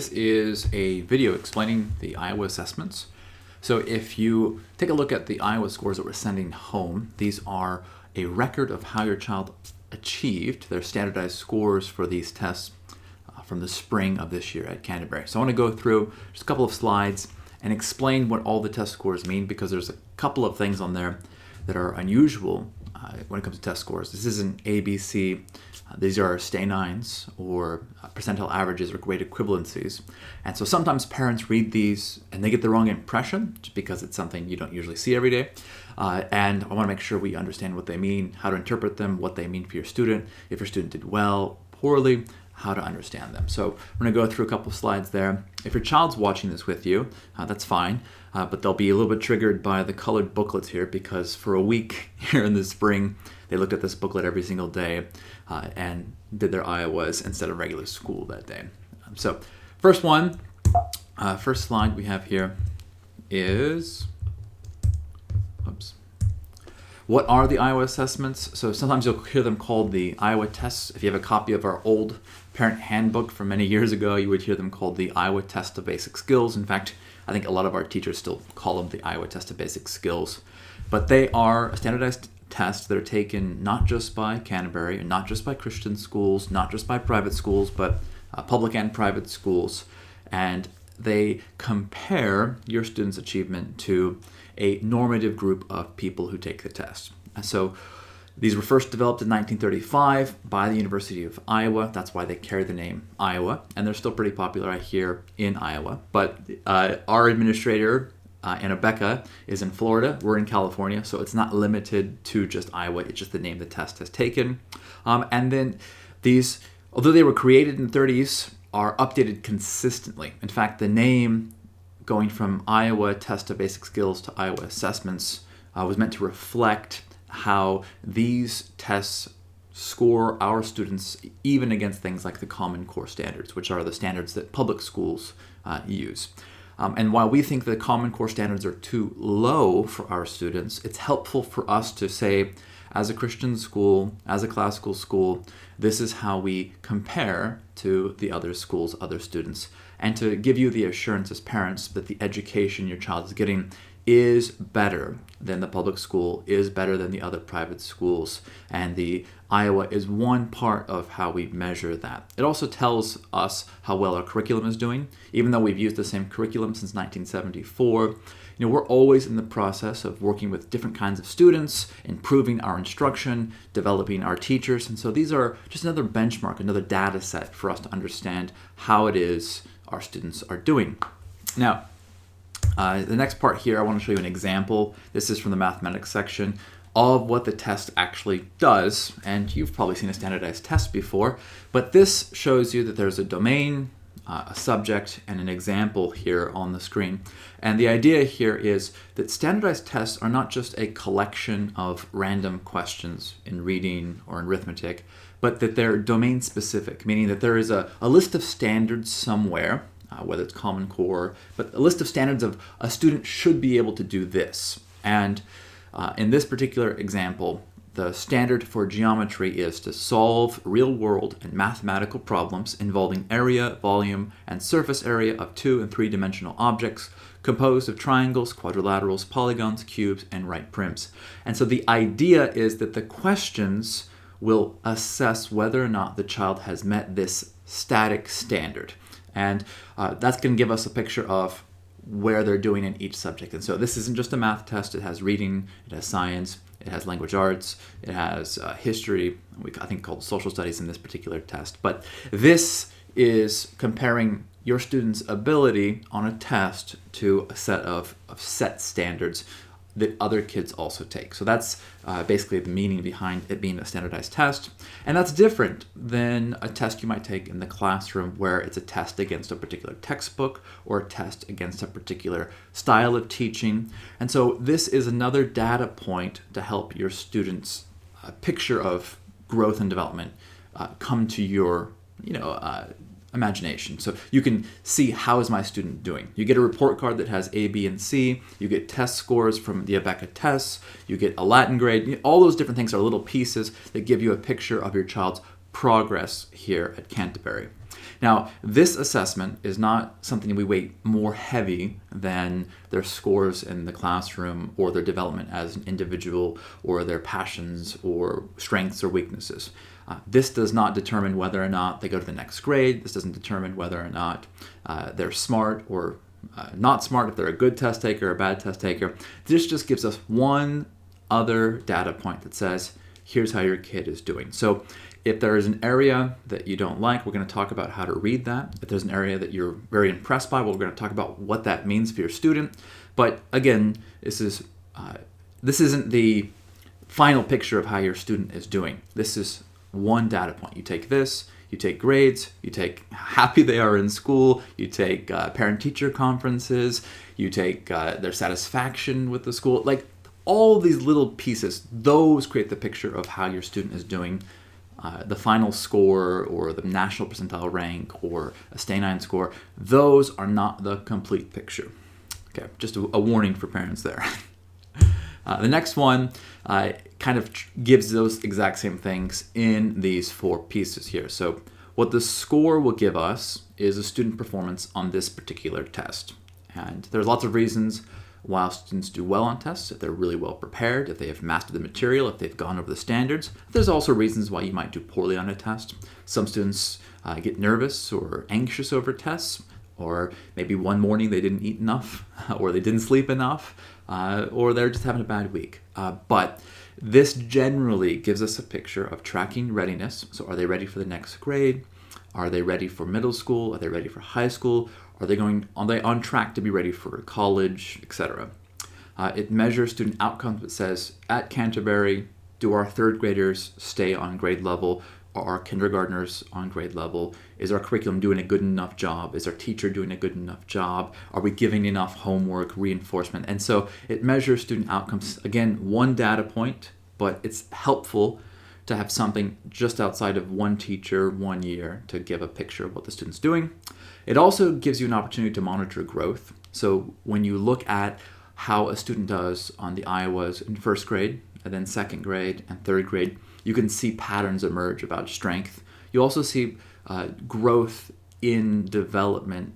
This is a video explaining the Iowa assessments. So if you take a look at the Iowa scores that we're sending home, these are a record of how your child achieved their standardized scores for these tests from the spring of this year at Canterbury. So I want to go through just a couple of slides and explain what all the test scores mean, because there's a couple of things on there that are unusual when it comes to test scores. This isn't ABC. These are stay nines or percentile averages or grade equivalencies. And so sometimes parents read these and they get the wrong impression just because it's something you don't usually see every day. And I want to make sure we understand what they mean, how to interpret them, what they mean for your student, if your student did well, poorly, how to understand them. So we're going to go through a couple of slides there. If your child's watching this with you, that's fine, but they'll be a little bit triggered by the colored booklets here, because for a week here in the spring, they looked at this booklet every single day and did their Iowas instead of regular school that day. So first slide we have here is, what are the Iowa assessments? So sometimes you'll hear them called the Iowa tests. If you have a copy of our old parent handbook from many years ago, you would hear them called the Iowa Test of Basic Skills. In fact, I think a lot of our teachers still call them the Iowa Test of Basic Skills. But they are a standardized tests that are taken not just by Canterbury and not just by Christian schools, not just by private schools, but public and private schools. And they compare your student's achievement to a normative group of people who take the test. And so these were first developed in 1935 by the University of Iowa. That's why they carry the name Iowa. And they're still pretty popular right here in Iowa. But our administrator, Anna Becca, is in Florida. We're in California, so it's not limited to just Iowa. It's just the name the test has taken. And then these, although they were created in the 30s, are updated consistently. In fact, the name going from Iowa Test of Basic Skills to Iowa Assessments was meant to reflect how these tests score our students even against things like the Common Core standards, which are the standards that public schools use. And while we think the Common Core standards are too low for our students, it's helpful for us to say, as a Christian school, as a classical school, this is how we compare to the other schools, other students, and to give you the assurance as parents that the education your child is getting is better than the public school, is better than the other private schools, and the Iowa is one part of how we measure that. It also tells us how well our curriculum is doing. Even though we've used the same curriculum since 1974, we're always in the process of working with different kinds of students, improving our instruction, developing our teachers, and so these are just another benchmark, another data set for us to understand how it is our students are doing. Now, the next part here, I want to show you an example. This is from the mathematics section of what the test actually does. And you've probably seen a standardized test before, but this shows you that there's a domain, a subject, and an example here on the screen. And the idea here is that standardized tests are not just a collection of random questions in reading or in arithmetic, but that they're domain specific, meaning that there is a list of standards somewhere, whether it's Common Core, but a list of standards of a student should be able to do this. And in this particular example, the standard for geometry is to solve real-world and mathematical problems involving area, volume, and surface area of 2- and 3-dimensional objects composed of triangles, quadrilaterals, polygons, cubes, and right prims. And so the idea is that the questions will assess whether or not the child has met this static standard. And that's going to give us a picture of where they're doing in each subject. And so this isn't just a math test. It has reading, it has science, it has language arts, it has history, I think called social studies in this particular test. But this is comparing your student's ability on a test to a set of set standards that other kids also take. So that's basically the meaning behind it being a standardized test. And that's different than a test you might take in the classroom, where it's a test against a particular textbook or a test against a particular style of teaching. And so this is another data point to help your students' picture of growth and development come to your imagination. So you can see, how is my student doing? You get a report card that has A, B, and C. You get test scores from the Abeka tests. You get a Latin grade. All those different things are little pieces that give you a picture of your child's progress here at Canterbury. Now, this assessment is not something we weight more heavy than their scores in the classroom or their development as an individual or their passions or strengths or weaknesses. This does not determine whether or not they go to the next grade. This doesn't determine whether or not they're smart or not smart, if they're a good test taker or a bad test taker. This just gives us one other data point that says, here's how your kid is doing. So if there is an area that you don't like, we're going to talk about how to read that. If there's an area that you're very impressed by, well, we're going to talk about what that means for your student. But again, this isn't the final picture of how your student is doing. This is one data point. You take this, you take grades, you take how happy they are in school, you take parent-teacher conferences, you take their satisfaction with the school. Like all these little pieces, those create the picture of how your student is doing. The final score or the national percentile rank or a stay 9 score, those are not the complete picture. Okay, just a warning for parents there. The next one kind of gives those exact same things in these 4 pieces here. So what the score will give us is a student performance on this particular test. And there's lots of reasons why students do well on tests, if they're really well prepared, if they have mastered the material, if they've gone over the standards. There's also reasons why you might do poorly on a test. Some students get nervous or anxious over tests, or maybe one morning they didn't eat enough, or they didn't sleep enough, or they're just having a bad week. But this generally gives us a picture of tracking readiness. So are they ready for the next grade? Are they ready for middle school? Are they ready for high school? Are they on track to be ready for college, etc.? It measures student outcomes. It says, at Canterbury, do our 3rd graders stay on grade level? Are our kindergartners on grade level? Is our curriculum doing a good enough job? Is our teacher doing a good enough job? Are we giving enough homework, reinforcement? And so it measures student outcomes. Again, one data point, but it's helpful to have something just outside of one teacher, 1 year, to give a picture of what the student's doing. It also gives you an opportunity to monitor growth. So when you look at how a student does on the Iowas in 1st grade, and then 2nd grade and 3rd grade, you can see patterns emerge about strength. You also see growth in development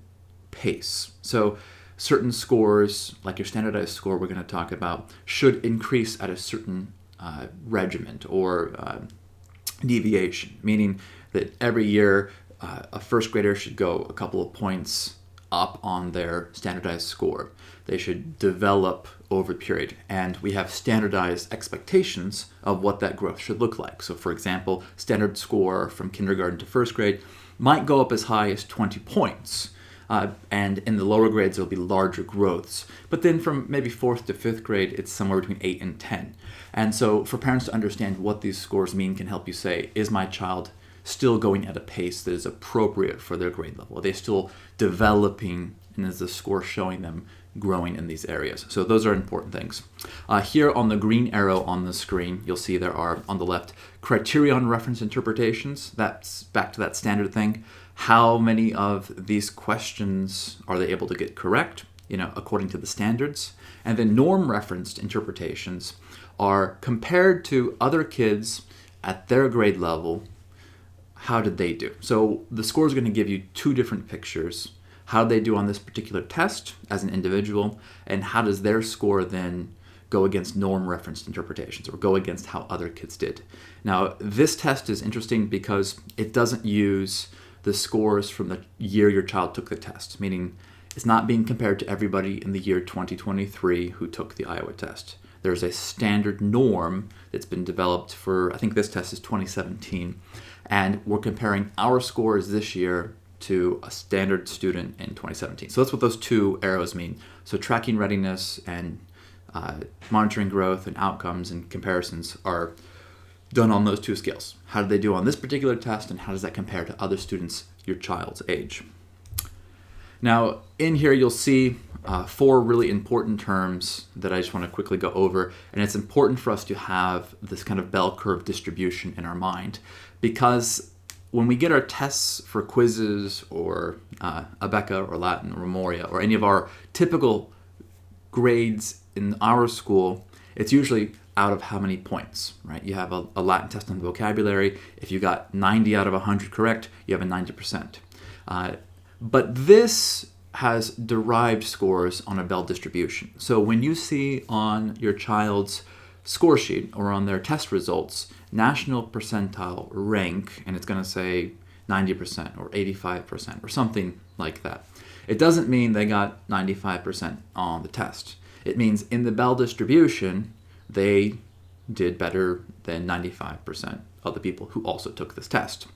pace. So certain scores, like your standardized score we're going to talk about, should increase at a certain regiment or deviation, meaning that every year a 1st grader should go a couple of points up on their standardized score. They should develop over a period, and we have standardized expectations of what that growth should look like. So for example, standard score from kindergarten to 1st grade might go up as high as 20 points. And in the lower grades, there'll be larger growths. But then from maybe 4th to 5th grade, it's somewhere between 8 and 10. And so for parents to understand what these scores mean can help you say, is my child still going at a pace that is appropriate for their grade level? Are they still developing, and is the score showing them growing in these areas? So those are important things. Here on the green arrow on the screen, you'll see there are, on the left, Criterion-Referenced interpretations. That's back to that standard thing. How many of these questions are they able to get correct, according to the standards? And then norm-referenced interpretations are compared to other kids at their grade level. How did they do? So the score is going to give you 2 different pictures. How do they do on this particular test as an individual, and how does their score then go against norm-referenced interpretations or go against how other kids did? Now, this test is interesting because it doesn't use the scores from the year your child took the test, meaning it's not being compared to everybody in the year 2023 who took the Iowa test. There's a standard norm that's been developed for, I think this test is 2017, and we're comparing our scores this year to a standard student in 2017. So that's what those 2 arrows mean. So tracking readiness and monitoring growth and outcomes and comparisons are done on those 2 scales. How did they do on this particular test, and how does that compare to other students your child's age? Now, in here you'll see 4 really important terms that I just want to quickly go over, and it's important for us to have this kind of bell curve distribution in our mind, because when we get our tests for quizzes or Abeka or Latin or Memoria or any of our typical grades in our school, it's usually out of how many points, right? You have a Latin test on vocabulary. If you got 90 out of 100 correct, you have a 90%. But this has derived scores on a Bell distribution. So when you see on your child's score sheet or on their test results, national percentile rank, and it's going to say 90% or 85% or something like that, it doesn't mean they got 95% on the test. It means in the Bell distribution, they did better than 95% of the people who also took this test.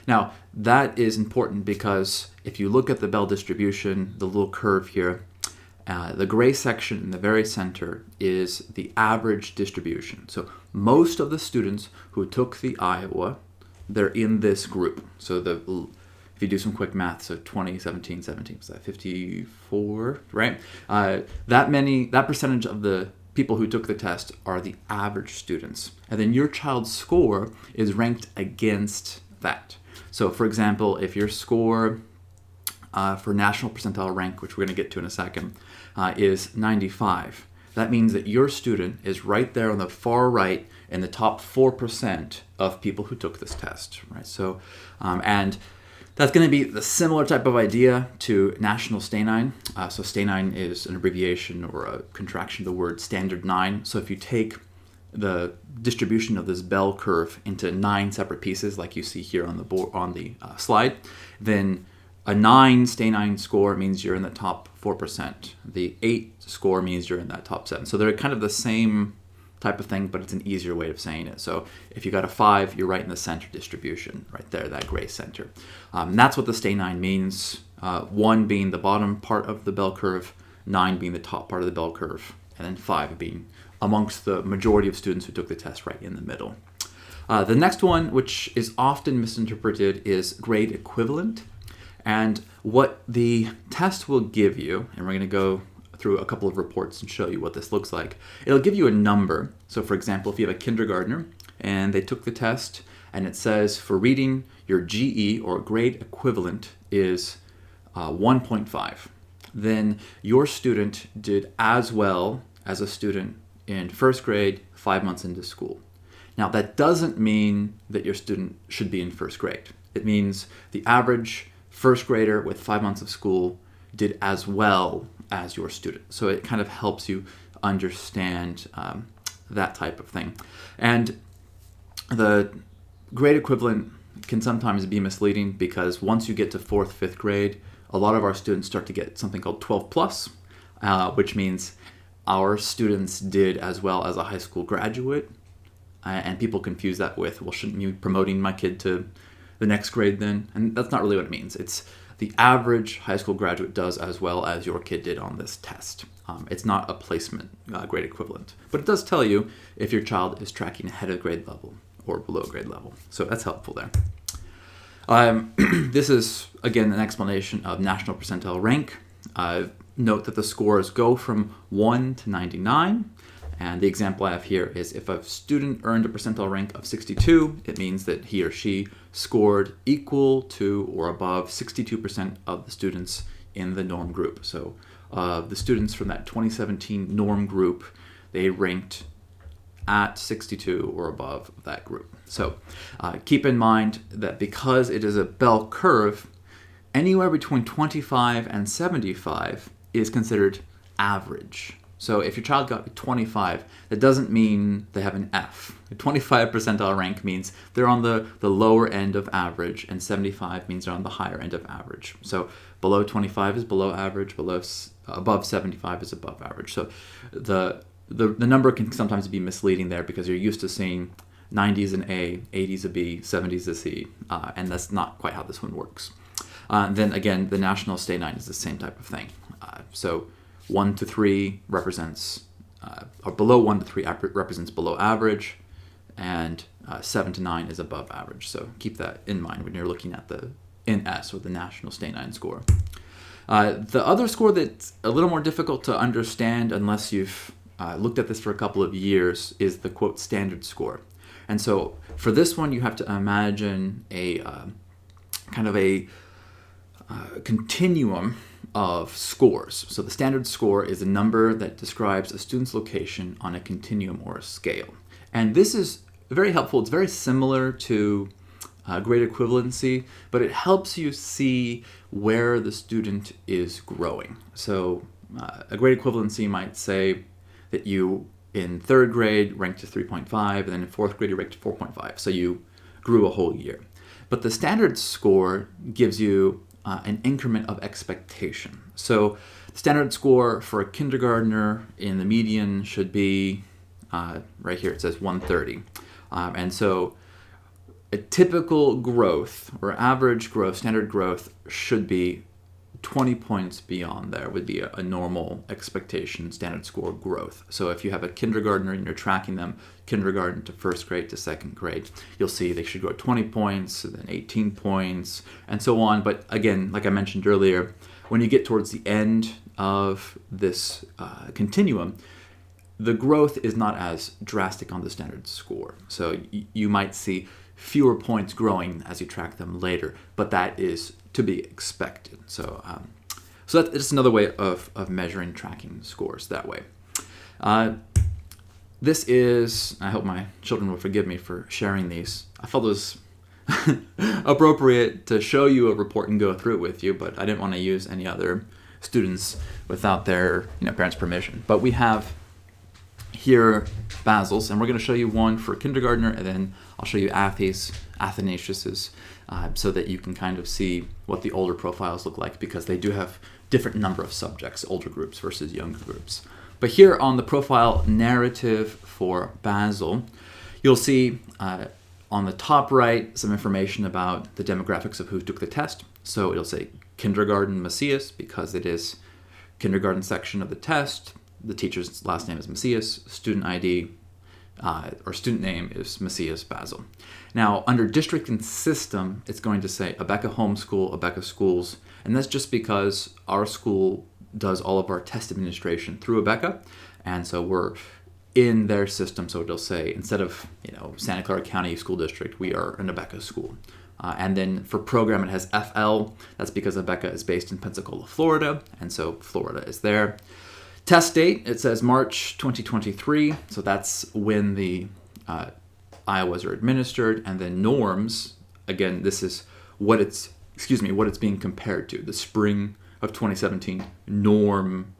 Now, that is important because if you look at the Bell distribution, the little curve here, the gray section in the very center is the average distribution. So most of the students who took the Iowa, they're in this group. So if you do some quick math, so 20, 17, 17, was that 54, right? That percentage of the people who took the test are the average students. And then your child's score is ranked against that. So for example, if your score for national percentile rank, which we're going to get to in a second, is 95, that means that your student is right there on the far right in the top 4% of people who took this test, right? So, and that's going to be the similar type of idea to National Stay-9. So Stay-9 is an abbreviation or a contraction of the word Standard 9. So if you take the distribution of this bell curve into 9 separate pieces, like you see here on the board on the slide, then a 9 Stay-9 score means you're in the top 4%. The 8 score means you're in that top 7. So they're kind of the same type of thing, but it's an easier way of saying it. So if you got a 5, you're right in the center distribution, right there, that gray center. And that's what the Stay-9 means. 1 being the bottom part of the bell curve, 9 being the top part of the bell curve, and then 5 being amongst the majority of students who took the test right in the middle. The next one, which is often misinterpreted, is grade equivalent. And what the test will give you, and we're going to go through a couple of reports and show you what this looks like. It'll give you a number. So for example, if you have a kindergartner and they took the test and it says for reading, your GE or grade equivalent is 1.5, then your student did as well as a student in first grade 5 months into school. Now that doesn't mean that your student should be in first grade. It means the average first grader with 5 months of school did as well as your student. So it kind of helps you understand that type of thing. And the grade equivalent can sometimes be misleading because once you get to 4th, 5th grade, a lot of our students start to get something called 12 plus, which means our students did as well as a high school graduate. And people confuse that with, well, shouldn't you be promoting my kid to the next grade then? And that's not really what it means. It's the average high school graduate does as well as your kid did on this test. It's not a placement grade equivalent, but it does tell you if your child is tracking ahead of grade level or below grade level. So that's helpful there. This is, again, an explanation of national percentile rank. Note that the scores go from 1 to 99. And the example I have here is if a student earned a percentile rank of 62, it means that he or she scored equal to or above 62% of the students in the norm group. So the students from that 2017 norm group, they ranked at 62 or above that group. So keep in mind that because it is a bell curve, anywhere between 25 and 75 is considered average. So if your child got a 25, that doesn't mean they have an F. A 25 percentile rank means they're on the lower end of average, and 75 means they're on the higher end of average. So below 25 is below average, above 75 is above average. So the number can sometimes be misleading there because you're used to seeing 90 is an A, 80 is a B, 70 is a C, and that's not quite how this one works. Then again, the national Stay-9 is the same type of thing. So 1 to 3 represents, or below 1 to 3 represents below average, and 7 to 9 is above average. So keep that in mind when you're looking at the NS, or the National Stay-9 score. The other score that's a little more difficult to understand unless you've looked at this for a couple of years is the, quote, standard score. And so for this one, you have to imagine a kind of a continuum of scores. So the standard score is a number that describes a student's location on a continuum or a scale. And this is very helpful. It's very similar to grade equivalency, but it helps you see where the student is growing. So a grade equivalency might say that you in third grade ranked to 3.5, and then in fourth grade you ranked to 4.5. So you grew a whole year. But the standard score gives you an increment of expectation. So the standard score for a kindergartner in the median should be, right here it says 130. And so a typical growth or average growth, standard growth, should be 20 points beyond there would be a normal expectation standard score growth. So if you have a kindergartner and you're tracking them kindergarten to first grade to second grade, you'll see they should grow 20 points, then 18 points, and so on. But again, like I mentioned earlier, when you get towards the end of this continuum, the growth is not as drastic on the standard score. So you might see fewer points growing as you track them later, but that is to be expected. So that's just another way of measuring tracking scores that way. This is, I hope my children will forgive me for sharing these. I felt it was appropriate to show you a report and go through it with you, but I didn't want to use any other students without their parents' permission. But we have here Basil's, and we're going to show you one for kindergartner, and then I'll show you Athanasius's, so that you can kind of see what the older profiles look like, because they do have different number of subjects, older groups versus younger groups. But here on the profile narrative for Basil, you'll see on the top right some information about the demographics of who took the test. So it'll say kindergarten Macias because it is kindergarten section of the test. The teacher's last name is Macias, student ID or student name is Macias Basil. Now, under district and system, it's going to say Abeka Homeschool, Abeka Schools, and that's just because our school does all of our test administration through Abeka, and so we're in their system, so it'll say, instead of Santa Clara County School District, we are an Abeka school. And then for program, it has FL. That's because Abeka is based in Pensacola, Florida, and so Florida is there. Test date, it says March 2023, so that's when the IOWAs are administered. And then norms, again, this is what it's being compared to, the spring of 2017 norm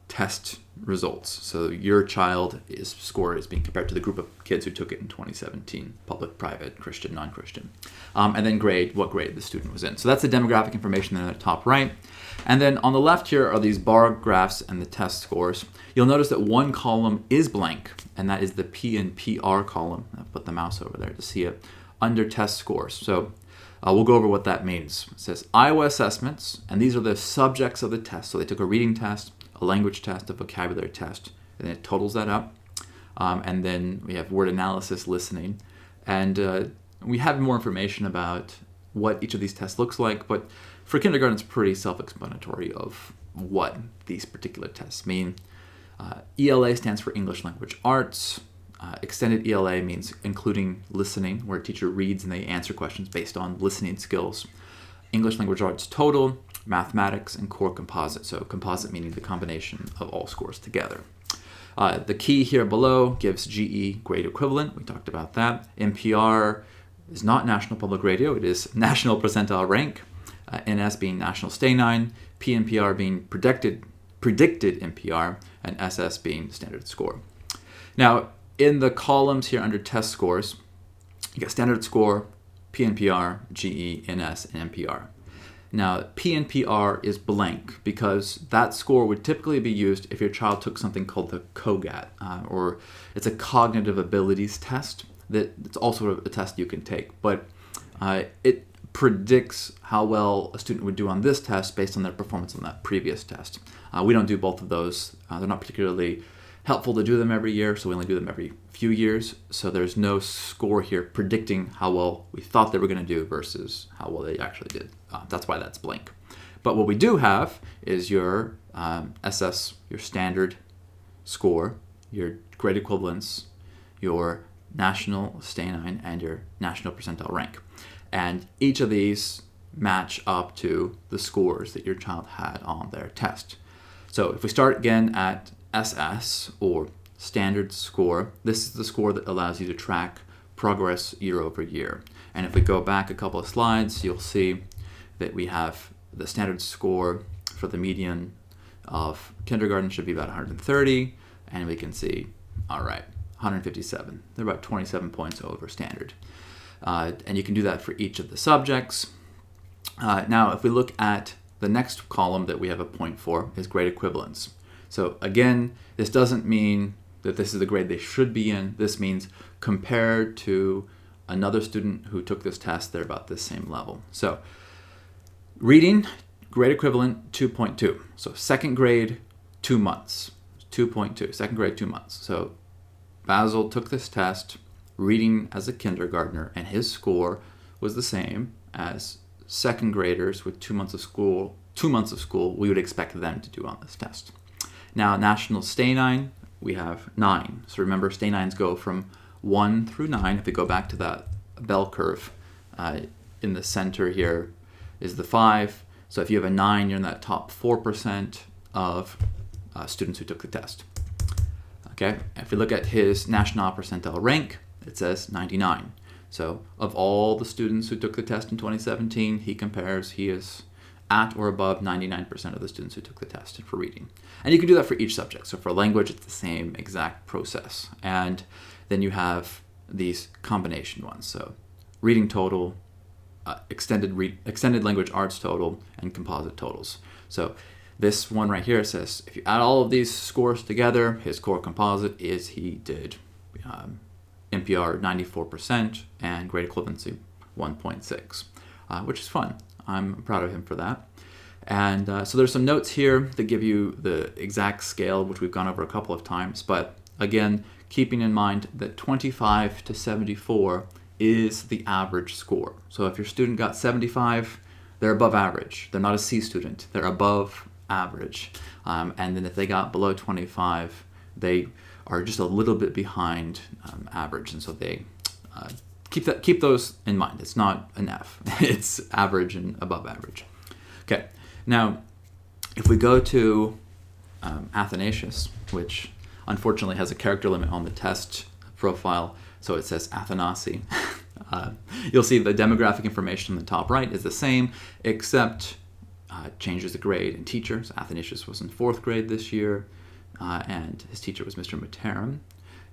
test results. So your child's score is being compared to the group of kids who took it in 2017, public, private, Christian, non-Christian. And then grade, what grade the student was in. So that's the demographic information in the top right. And then on the left here are these bar graphs and the test scores. You'll notice that one column is blank, and that is the P and PR column. I'll put the mouse over there to see it, under test scores. So we'll go over what that means. It says Iowa assessments, and these are the subjects of the test. So they took a reading test, a language test, a vocabulary test, and it totals that up. And then we have word analysis, listening, and we have more information about what each of these tests looks like, but for kindergarten it's pretty self-explanatory of what these particular tests mean. ELA stands for English Language Arts. Extended ELA means including listening, where a teacher reads and they answer questions based on listening skills. English Language Arts Total, Mathematics, and Core Composite. So composite meaning the combination of all scores together. The key here below gives GE grade equivalent. We talked about that. NPR is not National Public Radio. It is National Percentile Rank. NS being National Stay-9. PNPR being predicted NPR. And SS being standard score. Now, in the columns here under test scores, you get standard score, PNPR, GE, NS, and NPR. Now, PNPR is blank because that score would typically be used if your child took something called the COGAT, or it's a cognitive abilities test. It's also a test you can take, but it predicts how well a student would do on this test based on their performance on that previous test. We don't do both of those. They're not particularly helpful to do them every year, so we only do them every few years. So there's no score here predicting how well we thought they were going to do versus how well they actually did. That's why that's blank. But what we do have is your SS, your standard score, your grade equivalence, your national Stay-9, and your national percentile rank. And each of these match up to the scores that your child had on their test. So if we start again at SS, or standard score, this is the score that allows you to track progress year over year. And if we go back a couple of slides, you'll see that we have the standard score for the median of kindergarten should be about 130, and we can see, all right, 157. They're about 27 points over standard. And you can do that for each of the subjects. Now, if we look at the next column that we have a point for is grade equivalence. So again, this doesn't mean that this is the grade they should be in. This means compared to another student who took this test, they're about the same level. So reading, grade equivalent 2.2. So second grade, 2 months, 2.2. Second grade, 2 months. So Basil took this test, reading as a kindergartner, and his score was the same as second graders with 2 months of school. 2 months of school we would expect them to do on this test. Now, national stay-9, we have 9. So remember, stay-9s go from 1 through 9. If we go back to that bell curve, in the center here is the 5. So if you have a 9, you're in that top 4% of students who took the test. Okay, if we look at his national percentile rank, it says 99. So of all the students who took the test in 2017, he is at or above 99% of the students who took the test for reading. And you can do that for each subject. So for language, it's the same exact process. And then you have these combination ones. So reading total, extended language arts total, and composite totals. So this one right here says, if you add all of these scores together, his core composite is he did NPR 94% and grade equivalency 1.6, which is fun. I'm proud of him for that. And so there's some notes here that give you the exact scale, which we've gone over a couple of times. But again, keeping in mind that 25 to 74 is the average score. So if your student got 75, they're above average. They're not a C student. They're above average. And then if they got below 25, they are just a little bit behind average. And so they keep those in mind. It's not an F. It's average and above average. Okay. Now, if we go to Athanasius, which unfortunately has a character limit on the test profile, so it says Athanasius. You'll see the demographic information on the top right is the same, except changes the grade and teachers. Athanasius was in 4th grade this year, and his teacher was Mr. Mataram,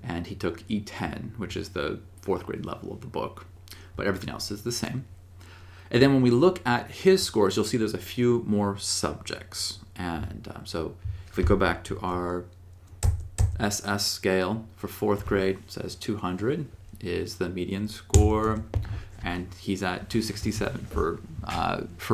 and he took E10, which is the 4th grade level of the book, but everything else is the same. And then when we look at his scores, you'll see there's a few more subjects. And so if we go back to our SS scale for 4th grade, it says 200 is the median score, and he's at 267 for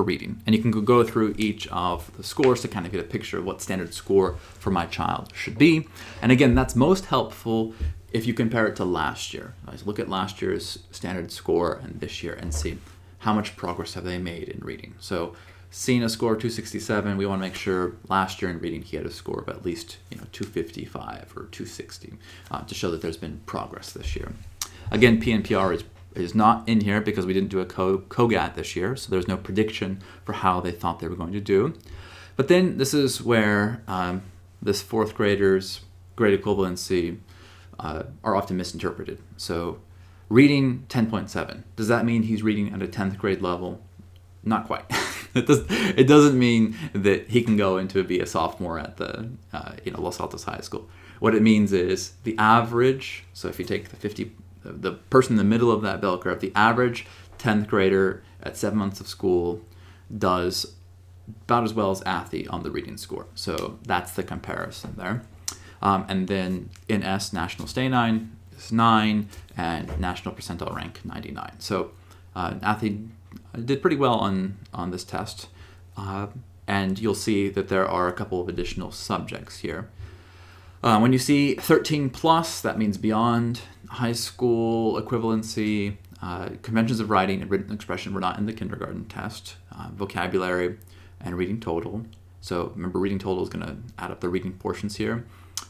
reading. And you can go through each of the scores to kind of get a picture of what standard score for my child should be. And again, that's most helpful if you compare it to last year. So look at last year's standard score and this year and see how much progress have they made in reading. So seeing a score of 267, we want to make sure last year in reading he had a score of at least 255 or 260 to show that there's been progress this year. Again, PNPR is not in here because we didn't do a COGAT this year, so there's no prediction for how they thought they were going to do. But then this is where this 4th grader's grade equivalency are often misinterpreted. So reading 10.7. Does that mean he's reading at a 10th grade level? Not quite. It doesn't mean that he can go into be a sophomore at the Los Altos High School. What it means is the average. So if you take the person in the middle of that bell curve, the average 10th grader at 7 months of school does about as well as Athy on the reading score. So that's the comparison there. And then in S, national stay 9 is 9, and national percentile rank 99. So Athy did pretty well on this test. And you'll see that there are a couple of additional subjects here. When you see 13 plus, that means beyond high school equivalency. Conventions of writing and written expression were not in the kindergarten test. Vocabulary and reading total. So remember, reading total is going to add up the reading portions here.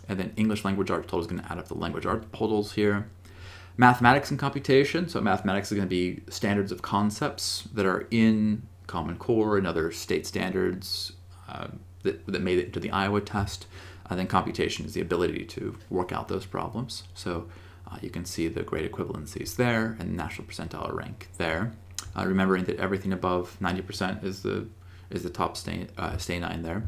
And then English language art total is going to add up the language art totals here. Mathematics and computation. So mathematics is going to be standards of concepts that are in Common Core and other state standards that made it to the Iowa test. Then computation is the ability to work out those problems. So you can see the grade equivalencies there and national percentile rank there. Remembering that everything above 90% is the top stay 9 there.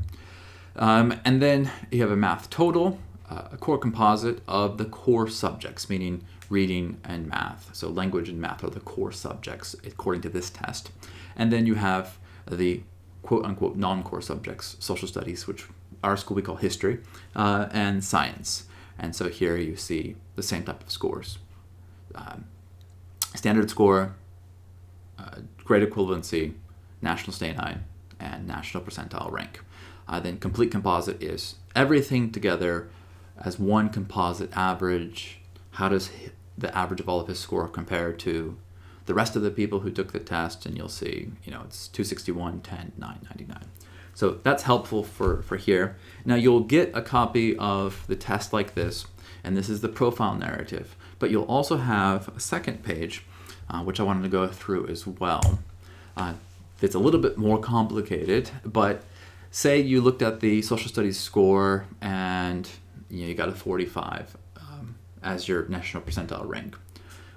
And then you have a math total, a core composite of the core subjects, meaning reading and math. So language and math are the core subjects according to this test. And then you have the quote-unquote non-core subjects, social studies, which our school we call history, and science. And so here you see the same type of scores. Standard score, grade equivalency, national stay 9, and national percentile rank. Then complete composite is everything together as one composite average. How does the average of all of his score compare to the rest of the people who took the test? And you'll see, it's 261, 10, 9, 99. So that's helpful for here. Now you'll get a copy of the test like this, and this is the profile narrative. But you'll also have a second page, which I wanted to go through as well. It's a little bit more complicated, but say you looked at the social studies score and you got a 45 as your national percentile rank.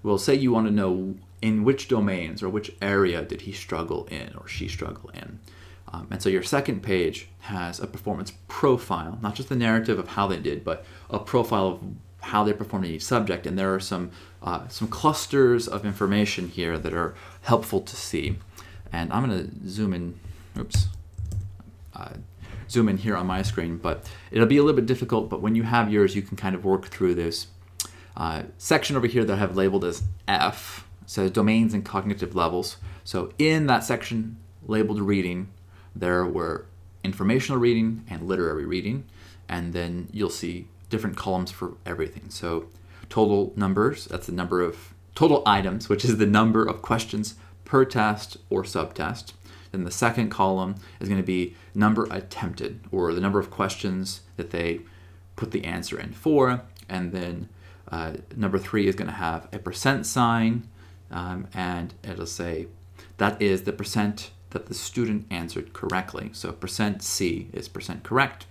Well, say you want to know in which domains or which area did he struggle in or she struggle in. And so your second page has a performance profile, not just the narrative of how they did, but a profile of how they performed in each subject. And there are some clusters of information here that are helpful to see. And I'm going to zoom in. Zoom in here on my screen, but it'll be a little bit difficult. But when you have yours, you can kind of work through this section over here that I have labeled as F. Says domains and cognitive levels. So in that section labeled reading, there were informational reading and literary reading, and then you'll see different columns for everything. So total numbers, that's the number of total items, which is the number of questions per test or subtest. Then the second column is going to be number attempted, or the number of questions that they put the answer in for. And then number 3 is going to have a % sign, and it'll say that is the % that the student answered correctly. So %C is % correct.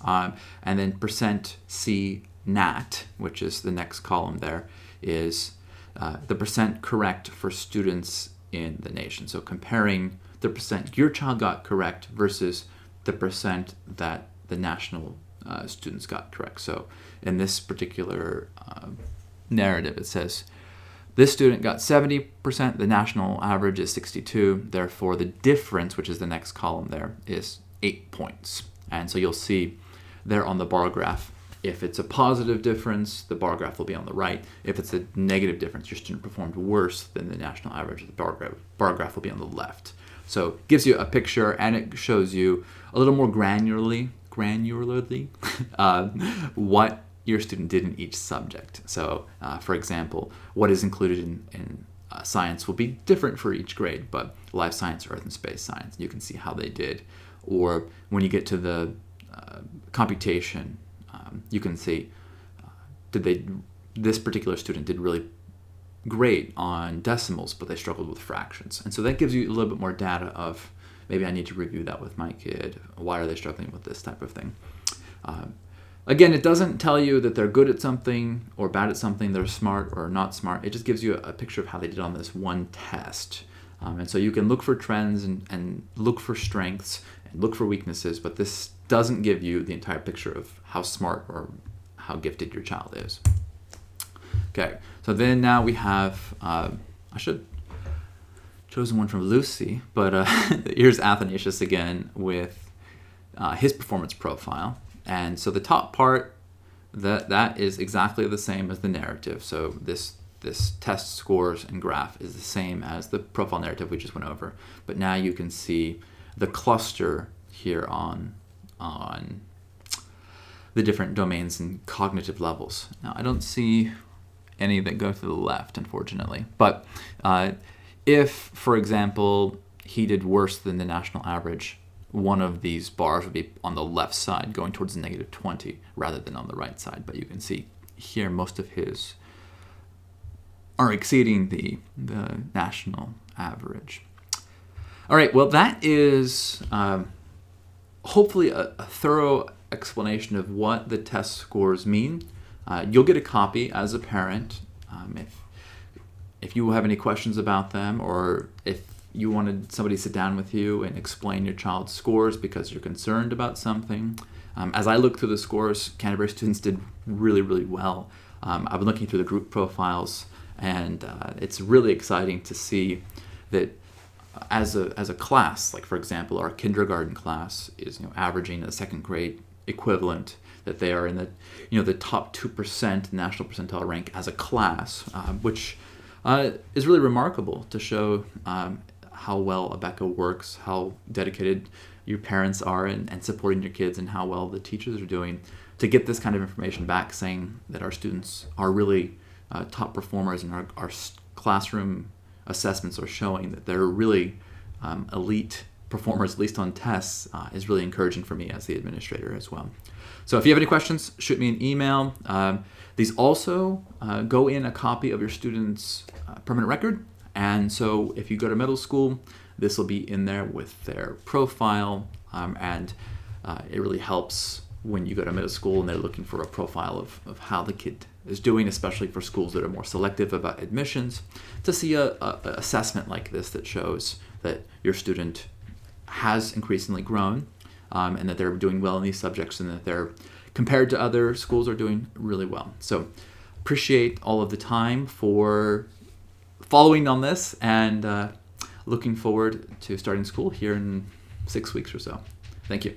And then %C nat, which is the next column there, is the % correct for students in the nation. So comparing the % your child got correct versus the % that the national students got correct. So in this particular narrative, it says this student got 70%, the national average is 62, therefore the difference, which is the next column there, is 8 points. And so you'll see there on the bar graph, if it's a positive difference, the bar graph will be on the right. If it's a negative difference, your student performed worse than the national average, the bar graph will be on the left. So it gives you a picture, and it shows you a little more granularly what your student did in each subject. So, for example, what is included in science will be different for each grade, but life science, earth and space science, you can see how they did. Or when you get to the computation, you can see this particular student did really great on decimals, but they struggled with fractions. And so that gives you a little bit more data of maybe I need to review that with my kid. Why are they struggling with this type of thing? Again, it doesn't tell you that they're good at something or bad at something, they're smart or not smart. It just gives you a picture of how they did on this one test. And so you can look for trends and look for strengths and look for weaknesses, but this doesn't give you the entire picture of how smart or how gifted your child is. Okay, so then now we have, I should have chosen one from Lucy, but here's Athanasius again with his performance profile. And so the top part, that is exactly the same as the narrative. So this test scores and graph is the same as the profile narrative we just went over. But now you can see the cluster here on the different domains and cognitive levels. Now I don't see any that go to the left, unfortunately. But if, for example, he did worse than the national average, one of these bars would be on the left side going towards the -20 rather than on the right side. But you can see here most of his are exceeding the national average. All right, well, that is hopefully a thorough explanation of what the test scores mean. You'll get a copy as a parent. If you have any questions about them, or if you wanted somebody to sit down with you and explain your child's scores because you're concerned about something. As I look through the scores, Canterbury students did really, really well. I've been looking through the group profiles, and it's really exciting to see that as a class, like for example, our kindergarten class is averaging a second grade equivalent, that they are in the top 2% national percentile rank as a class, which is really remarkable to show how well Abeka works, how dedicated your parents are and supporting your kids, and how well the teachers are doing to get this kind of information back, saying that our students are really top performers, and our classroom assessments are showing that they're really elite performers, at least on tests, is really encouraging for me as the administrator as well. So if you have any questions, shoot me an email. These also go in a copy of your student's permanent record. And so if you go to middle school, this will be in there with their profile. And it really helps when you go to middle school and they're looking for a profile of how the kid is doing, especially for schools that are more selective about admissions, to see a assessment like this that shows that your student has increasingly grown, and that they're doing well in these subjects, and that they're, compared to other schools, are doing really well. So appreciate all of the time for following on this, and looking forward to starting school here in 6 weeks or so. Thank you.